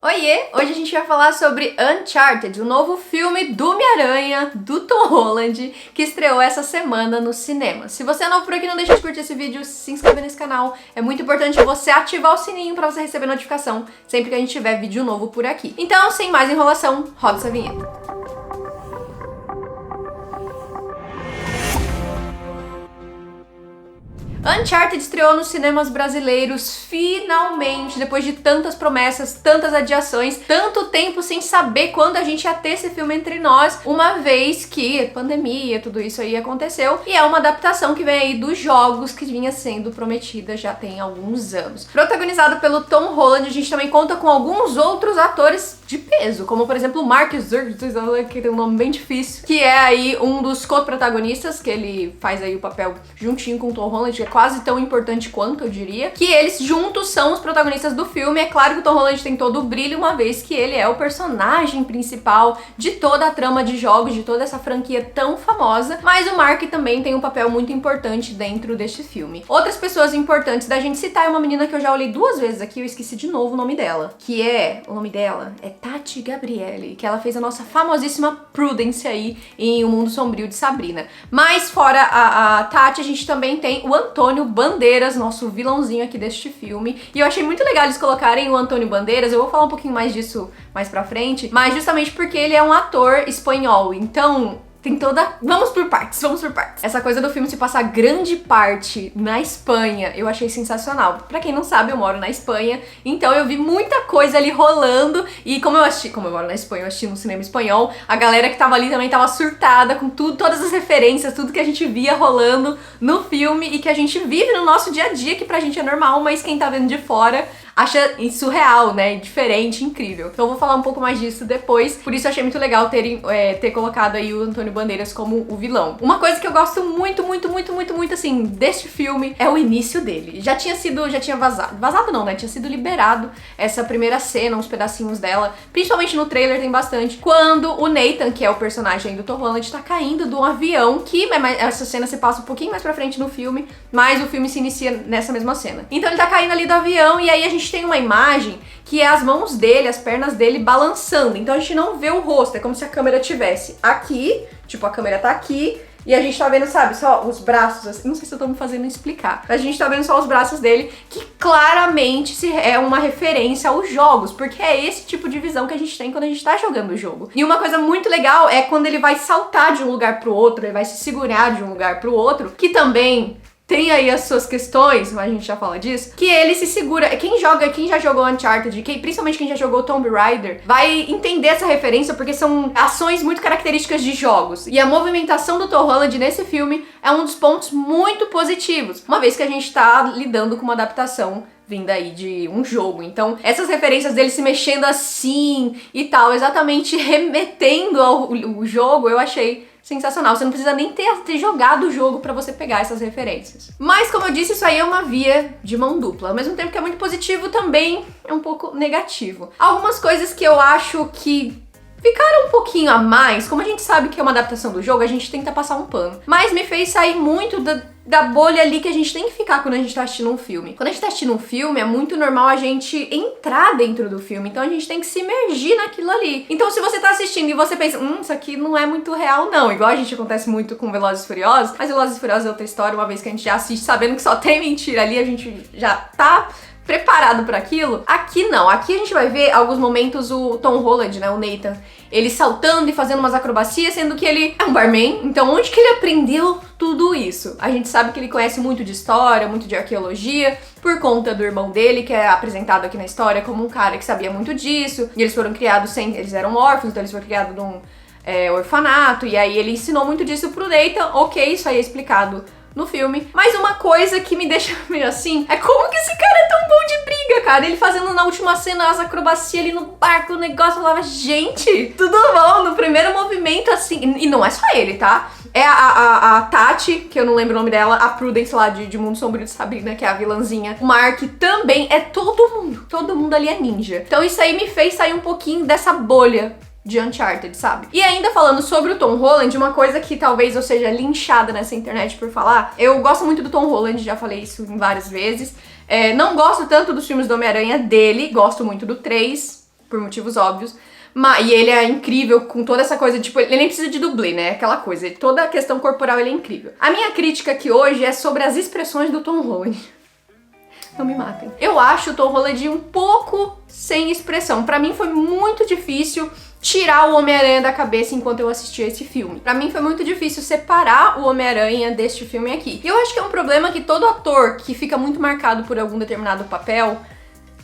Oiê! Hoje a gente vai falar sobre Uncharted, o novo filme do Homem-Aranha, do Tom Holland, que estreou essa semana no cinema. Se você é novo por aqui, não deixa de curtir esse vídeo, se inscrever nesse canal. É muito importante você ativar o sininho pra você receber notificação sempre que a gente tiver vídeo novo por aqui. Então, sem mais enrolação, roda essa vinheta. Uncharted estreou nos cinemas brasileiros finalmente, depois de tantas promessas, tantas adiações, tanto tempo sem saber quando a gente ia ter esse filme entre nós, uma vez que pandemia, tudo isso aí aconteceu, e é uma adaptação que vem aí dos jogos que vinha sendo prometida já tem alguns anos. Protagonizado pelo Tom Holland, a gente também conta com alguns outros atores de peso, como por exemplo o Mark Zuckerberg, que tem um nome bem difícil, que é aí um dos co-protagonistas, que ele faz aí o papel juntinho com o Tom Holland, que é quase tão importante quanto, eu diria, que eles juntos são os protagonistas do filme. É claro que o Tom Holland tem todo o brilho, uma vez que ele é o personagem principal de toda a trama de jogos, de toda essa franquia tão famosa, mas o Mark também tem um papel muito importante dentro deste filme. Outras pessoas importantes da gente citar é uma menina que eu já olhei duas vezes aqui, eu esqueci de novo o nome dela, o nome dela é Tati Gabrielle, que ela fez a nossa famosíssima Prudence aí em O Mundo Sombrio de Sabrina. Mas fora a Tati, a gente também tem o Antônio Bandeiras, nosso vilãozinho aqui deste filme. E eu achei muito legal eles colocarem o Antônio Bandeiras, eu vou falar um pouquinho mais disso mais pra frente, mas justamente porque ele é um ator espanhol, então tem toda... Vamos por partes. Essa coisa do filme se passar grande parte na Espanha, eu achei sensacional. Pra quem não sabe, eu moro na Espanha, então eu vi muita coisa ali rolando, e como eu moro na Espanha, eu assisti no cinema espanhol, a galera que tava ali também tava surtada com tudo, todas as referências, tudo que a gente via rolando no filme e que a gente vive no nosso dia a dia, que pra gente é normal, mas quem tá vendo de fora acha surreal, né? Diferente, incrível. Então eu vou falar um pouco mais disso depois. Por isso eu achei muito legal ter colocado aí o Antônio Bandeiras como o vilão. Uma coisa que eu gosto muito, assim, deste filme é o início dele. Já tinha vazado. Vazado não, né? Tinha sido liberado essa primeira cena, uns pedacinhos dela. Principalmente no trailer tem bastante. Quando o Nathan, que é o personagem do Tom Holland, tá caindo de um avião, que essa cena se passa um pouquinho mais pra frente no filme, mas o filme se inicia nessa mesma cena. Então ele tá caindo ali do avião e aí a gente tem uma imagem que é as mãos dele, as pernas dele balançando. Então a gente não vê o rosto, é como se a câmera tivesse aqui, tipo a câmera tá aqui, e a gente tá vendo, sabe, só os braços, assim, não sei se eu tô me fazendo explicar, mas a gente tá vendo só os braços dele, que claramente é uma referência aos jogos, porque é esse tipo de visão que a gente tem quando a gente tá jogando o jogo. E uma coisa muito legal é quando ele vai saltar de um lugar pro outro, ele vai se segurar de um lugar pro outro, que também tem aí as suas questões, mas a gente já fala disso, que ele se segura. Quem já jogou Uncharted, principalmente quem já jogou Tomb Raider, vai entender essa referência, porque são ações muito características de jogos. E a movimentação do Tom Holland nesse filme é um dos pontos muito positivos, uma vez que a gente tá lidando com uma adaptação vinda aí de um jogo. Então, essas referências dele se mexendo assim e tal, exatamente remetendo ao jogo, eu achei sensacional. Você não precisa nem ter jogado o jogo pra você pegar essas referências. Mas, como eu disse, isso aí é uma via de mão dupla. Ao mesmo tempo que é muito positivo, também é um pouco negativo. Algumas coisas que eu acho que ficaram um pouquinho a mais, como a gente sabe que é uma adaptação do jogo, a gente tenta passar um pano. Mas me fez sair muito da bolha ali que a gente tem que ficar quando a gente tá assistindo um filme. Quando a gente tá assistindo um filme, é muito normal a gente entrar dentro do filme, então a gente tem que se imergir naquilo ali. Então se você tá assistindo e você pensa, isso aqui não é muito real não, igual a gente acontece muito com Velozes e Furiosos, mas Velozes e Furiosos é outra história, uma vez que a gente já assiste sabendo que só tem mentira ali, a gente já tá preparado para aquilo. Aqui não, aqui a gente vai ver alguns momentos o Tom Holland, né, o Nathan, ele saltando e fazendo umas acrobacias, sendo que ele é um barman, então onde que ele aprendeu tudo isso? A gente sabe que ele conhece muito de história, muito de arqueologia, por conta do irmão dele, que é apresentado aqui na história como um cara que sabia muito disso, e eles foram criados eles eram órfãos, então eles foram criados num orfanato, e aí ele ensinou muito disso pro Nathan, ok, isso aí é explicado no filme. Mas uma coisa que me deixa meio assim é como que esse cara é tão bom de briga, cara. Ele fazendo na última cena as acrobacias ali no barco, o negócio, eu falava, gente, tudo bom, no primeiro movimento assim. E não é só ele, tá? É a Tati, que eu não lembro o nome dela, a Prudence lá de Mundo Sombrio de Sabrina, que é a vilãzinha. O Mark também, é todo mundo ali é ninja. Então isso aí me fez sair um pouquinho dessa bolha de Uncharted, sabe? E ainda falando sobre o Tom Holland, uma coisa que talvez eu seja linchada nessa internet por falar, eu gosto muito do Tom Holland, já falei isso várias vezes. Não gosto tanto dos filmes do Homem-Aranha dele, gosto muito do 3, por motivos óbvios. E ele é incrível com toda essa coisa, tipo, ele nem precisa de dublê, né? Aquela coisa, toda a questão corporal ele é incrível. A minha crítica aqui hoje é sobre as expressões do Tom Holland. Não me matem. Eu acho o Tom Holland um pouco sem expressão. Pra mim foi muito difícil tirar o Homem-Aranha da cabeça enquanto eu assistia esse filme. Pra mim foi muito difícil separar o Homem-Aranha deste filme aqui. E eu acho que é um problema que todo ator que fica muito marcado por algum determinado papel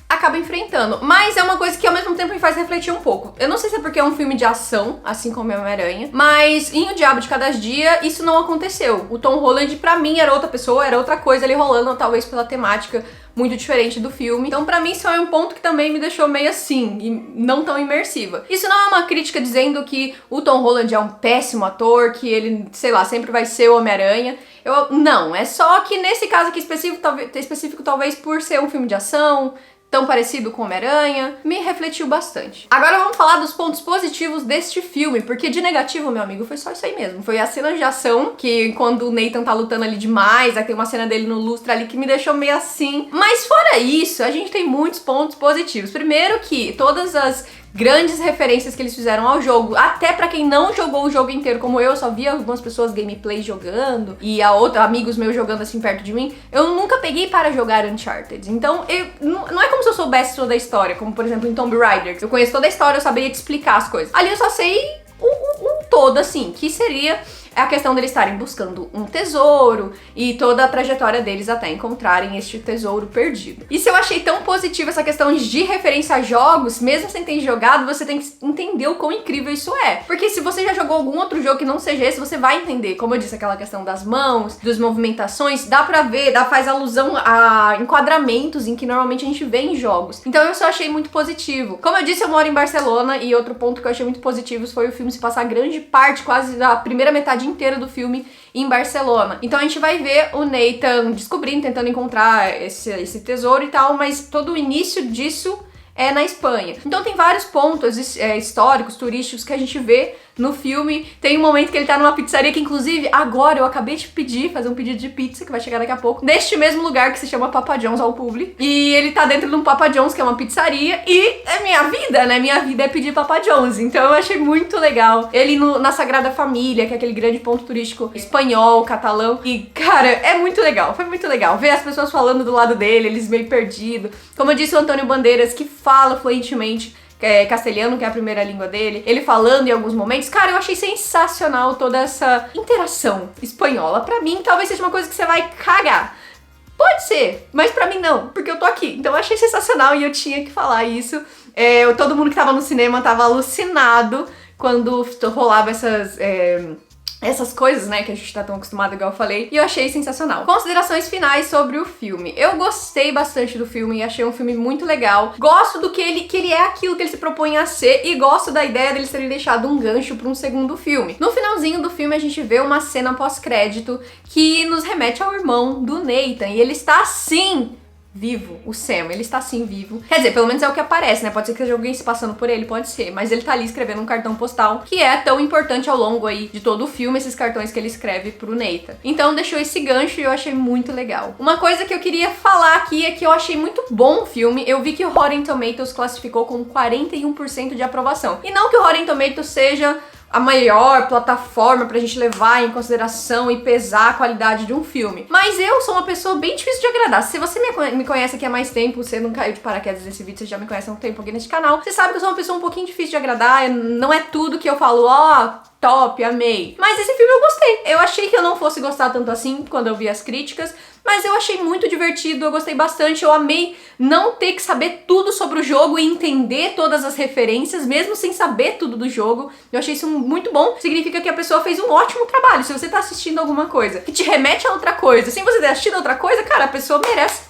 acaba enfrentando. Mas é uma coisa que ao mesmo tempo me faz refletir um pouco. Eu não sei se é porque é um filme de ação, assim como é Homem-Aranha, mas em O Diabo de Cada Dia isso não aconteceu. O Tom Holland pra mim era outra pessoa, era outra coisa ali rolando, talvez pela temática muito diferente do filme. Então pra mim isso é um ponto que também me deixou meio assim, e não tão imersiva. Isso não é uma crítica dizendo que o Tom Holland é um péssimo ator, que ele, sei lá, sempre vai ser o Homem-Aranha. Não, é só que nesse caso aqui específico, talvez por ser um filme de ação, tão parecido com Homem-Aranha, me refletiu bastante. Agora vamos falar dos pontos positivos deste filme, porque de negativo, meu amigo, foi só isso aí mesmo. Foi a cena de ação, que quando o Nathan tá lutando ali demais, aí tem uma cena dele no lustre ali que me deixou meio assim. Mas fora isso, a gente tem muitos pontos positivos. Primeiro que todas as grandes referências que eles fizeram ao jogo, até pra quem não jogou o jogo inteiro, como eu, só via algumas pessoas gameplay jogando e amigos meus jogando assim perto de mim, eu nunca peguei para jogar Uncharted. Então, não é como se eu soubesse toda a história, como por exemplo em Tomb Raider, eu conheço toda a história, eu saberia te explicar as coisas. Ali eu só sei um todo, assim, que seria a questão deles estarem buscando um tesouro e toda a trajetória deles até encontrarem este tesouro perdido. E se eu achei tão positiva essa questão de referência a jogos, mesmo sem ter jogado, você tem que entender o quão incrível isso é. Porque se você já jogou algum outro jogo que não seja esse, você vai entender. Como eu disse, aquela questão das mãos, das movimentações, dá pra ver, faz alusão a enquadramentos em que normalmente a gente vê em jogos. Então eu só achei muito positivo. Como eu disse, eu moro em Barcelona e outro ponto que eu achei muito positivo foi o filme se passar grande parte, quase da primeira metade inteira do filme em Barcelona. Então a gente vai ver o Nathan descobrindo, tentando encontrar esse tesouro e tal, mas todo o início disso é na Espanha. Então tem vários pontos históricos, turísticos que a gente vê no filme. Tem um momento que ele tá numa pizzaria que, inclusive, agora eu acabei de fazer um pedido de pizza, que vai chegar daqui a pouco, neste mesmo lugar que se chama Papa John's ao publi. E ele tá dentro de um Papa John's, que é uma pizzaria, e é minha vida, né? Minha vida é pedir Papa John's. Então eu achei muito legal. Ele na Sagrada Família, que é aquele grande ponto turístico espanhol, catalão. E, cara, é muito legal. Foi muito legal ver as pessoas falando do lado dele, eles meio perdidos. Como eu disse, o Antônio Bandeiras, que fala fluentemente castelhano, que é a primeira língua dele, ele falando em alguns momentos. Cara, eu achei sensacional toda essa interação espanhola. Pra mim, talvez seja uma coisa que você vai cagar. Pode ser, mas pra mim não, porque eu tô aqui. Então eu achei sensacional e eu tinha que falar isso. Todo mundo que tava no cinema tava alucinado quando rolava essas coisas, né, que a gente tá tão acostumado, igual eu falei, e eu achei sensacional. Considerações finais sobre o filme. Eu gostei bastante do filme e achei um filme muito legal. Gosto do que ele é aquilo que ele se propõe a ser e gosto da ideia deles terem deixado um gancho pra um segundo filme. No finalzinho do filme a gente vê uma cena pós-crédito que nos remete ao irmão do Nathan e ele está assim vivo, o Sam, ele está assim vivo. Quer dizer, pelo menos é o que aparece, né? Pode ser que seja alguém se passando por ele, pode ser, mas ele tá ali escrevendo um cartão postal, que é tão importante ao longo aí de todo o filme, esses cartões que ele escreve pro Nathan. Então deixou esse gancho e eu achei muito legal. Uma coisa que eu queria falar aqui é que eu achei muito bom o filme. Eu vi que o Rotten Tomatoes classificou com 41% de aprovação. E não que o Rotten Tomatoes seja a maior plataforma pra gente levar em consideração e pesar a qualidade de um filme. Mas eu sou uma pessoa bem difícil de agradar. Se você me conhece aqui há mais tempo, você não caiu de paraquedas nesse vídeo, você já me conhece há um tempo aqui nesse canal, você sabe que eu sou uma pessoa um pouquinho difícil de agradar, não é tudo que eu falo, top, amei. Mas esse filme eu gostei. Eu achei que eu não fosse gostar tanto assim quando eu vi as críticas, mas eu achei muito divertido, eu gostei bastante, eu amei não ter que saber tudo sobre o jogo e entender todas as referências, mesmo sem saber tudo do jogo. Eu achei isso muito bom, significa que a pessoa fez um ótimo trabalho. Se você tá assistindo alguma coisa que te remete a outra coisa, sem você ter assistido outra coisa, cara, a pessoa merece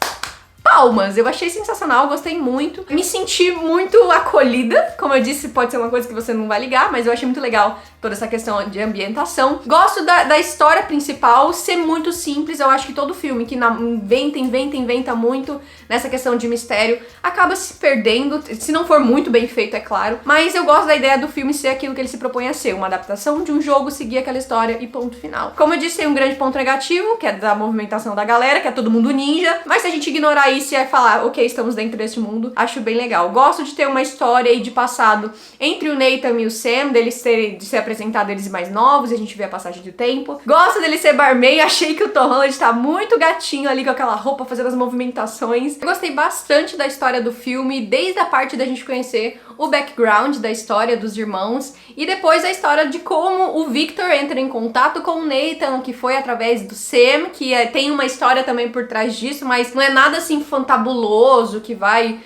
palmas. Eu achei sensacional, gostei muito. Me senti muito acolhida. Como eu disse, pode ser uma coisa que você não vai ligar, mas eu achei muito legal toda essa questão de ambientação. Gosto da história principal ser muito simples. Eu acho que todo filme que inventa muito nessa questão de mistério acaba se perdendo, se não for muito bem feito, é claro. Mas eu gosto da ideia do filme ser aquilo que ele se propõe a ser, uma adaptação de um jogo, seguir aquela história e ponto final. Como eu disse, tem um grande ponto negativo, que é da movimentação da galera, que é todo mundo ninja, mas se a gente ignorar aí se é falar, ok, estamos dentro desse mundo, acho bem legal. Gosto de ter uma história aí de passado entre o Nathan e o Sam, de ser apresentado eles mais novos, e a gente vê a passagem do tempo. Gosto dele ser barman, achei que o Tom Holland tá muito gatinho ali com aquela roupa, fazendo as movimentações. Eu gostei bastante da história do filme, desde a parte da gente conhecer o background da história dos irmãos, e depois a história de como o Victor entra em contato com o Nathan, que foi através do Sam, que tem uma história também por trás disso, mas não é nada assim fantabuloso, que vai...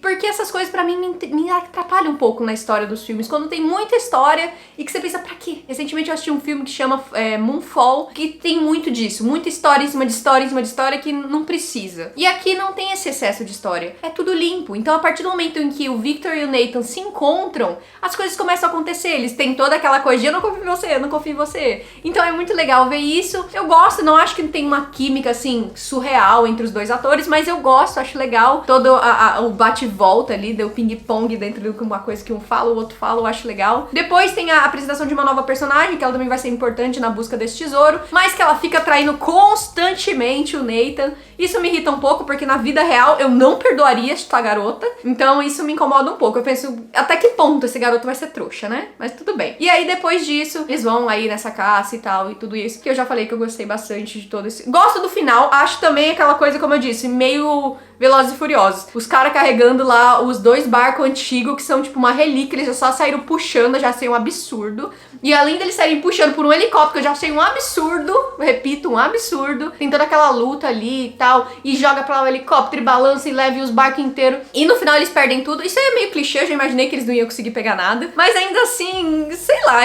porque essas coisas pra mim me atrapalham um pouco na história dos filmes, quando tem muita história e que você pensa, pra quê? Recentemente eu assisti um filme que chama Moonfall, que tem muito disso, muita história em cima de história em cima de história que não precisa. E aqui não tem esse excesso de história, é tudo limpo. Então a partir do momento em que o Victor e o Nathan se encontram, as coisas começam a acontecer, eles têm toda aquela coisa de eu não confio em você, eu não confio em você. Então é muito legal ver isso. Eu gosto, não acho que tem uma química assim surreal entre os dois atores, mas eu gosto, acho legal todo o bate-volta ali, deu ping-pong dentro de uma coisa que um fala, o outro fala, eu acho legal. Depois tem a apresentação de uma nova personagem, que ela também vai ser importante na busca desse tesouro, mas que ela fica traindo constantemente o Nathan. Isso me irrita um pouco, porque na vida real eu não perdoaria esta garota, então isso me incomoda um pouco. Eu penso, até que ponto esse garoto vai ser trouxa, né? Mas tudo bem. E aí depois disso, eles vão aí nessa caça e tal, e tudo isso, que eu já falei que eu gostei bastante de todo esse... Gosto do final, acho também aquela coisa, como eu disse, meio Velozes e Furiosos. Os caras carregando lá os 2 barcos antigos, que são tipo uma relíquia, eles já só saíram puxando, eu já achei um absurdo. E além deles saírem puxando por um helicóptero, eu já achei um absurdo, repito, um absurdo. Tem toda aquela luta ali e tal, e joga pra lá o helicóptero e balança e leva os barcos inteiros. E no final eles perdem tudo. Isso aí é meio clichê, eu já imaginei que eles não iam conseguir pegar nada. Mas ainda assim, sei lá,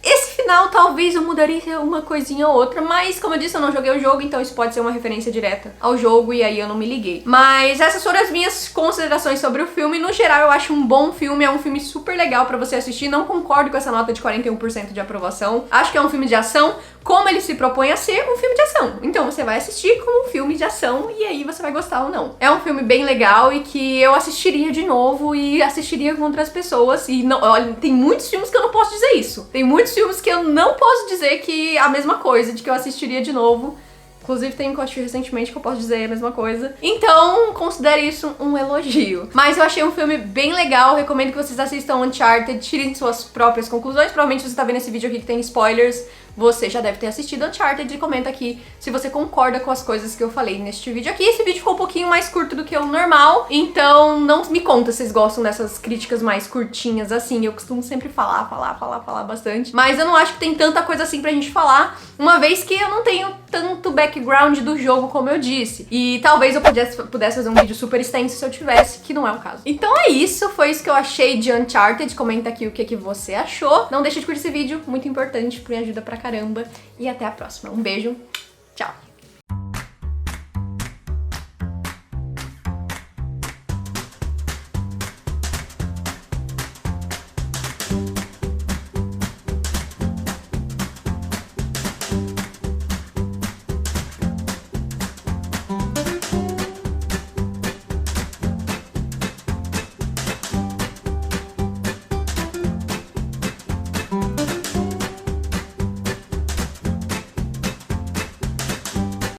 esse final talvez eu mudaria uma coisinha ou outra, mas como eu disse, eu não joguei o jogo, então isso pode ser uma referência direta ao jogo e aí eu não me liguei. Mas essas foram as minhas considerações sobre o filme. No geral, eu acho um bom filme, é um filme super legal pra você assistir. Não concordo com essa nota de 41% de aprovação. Acho que é um filme de ação, como ele se propõe a ser um filme de ação. Então você vai assistir como um filme de ação e aí você vai gostar ou não. É um filme bem legal e que eu assistiria de novo e assistiria com outras pessoas. E não, olha, tem muitos filmes que eu não posso dizer isso. Tem muitos filmes que eu não posso dizer que a mesma coisa, de que eu assistiria de novo. Inclusive tem um que eu assisti recentemente que eu posso dizer a mesma coisa. Então, considere isso um elogio. Mas eu achei um filme bem legal, recomendo que vocês assistam Uncharted, tirem suas próprias conclusões. Provavelmente você tá vendo esse vídeo aqui que tem spoilers, você já deve ter assistido Uncharted e comenta aqui se você concorda com as coisas que eu falei neste vídeo aqui. Esse vídeo ficou um pouquinho mais curto do que o normal, então não me conta se vocês gostam dessas críticas mais curtinhas assim. Eu costumo sempre falar bastante, mas eu não acho que tem tanta coisa assim pra gente falar, uma vez que eu não tenho tanto background do jogo como eu disse. E talvez eu pudesse fazer um vídeo super extenso se eu tivesse, que não é o caso. Então é isso, foi isso que eu achei de Uncharted. Comenta aqui o que você achou. Não deixa de curtir esse vídeo, muito importante, me ajuda pra caramba. E até a próxima. Um beijo, tchau!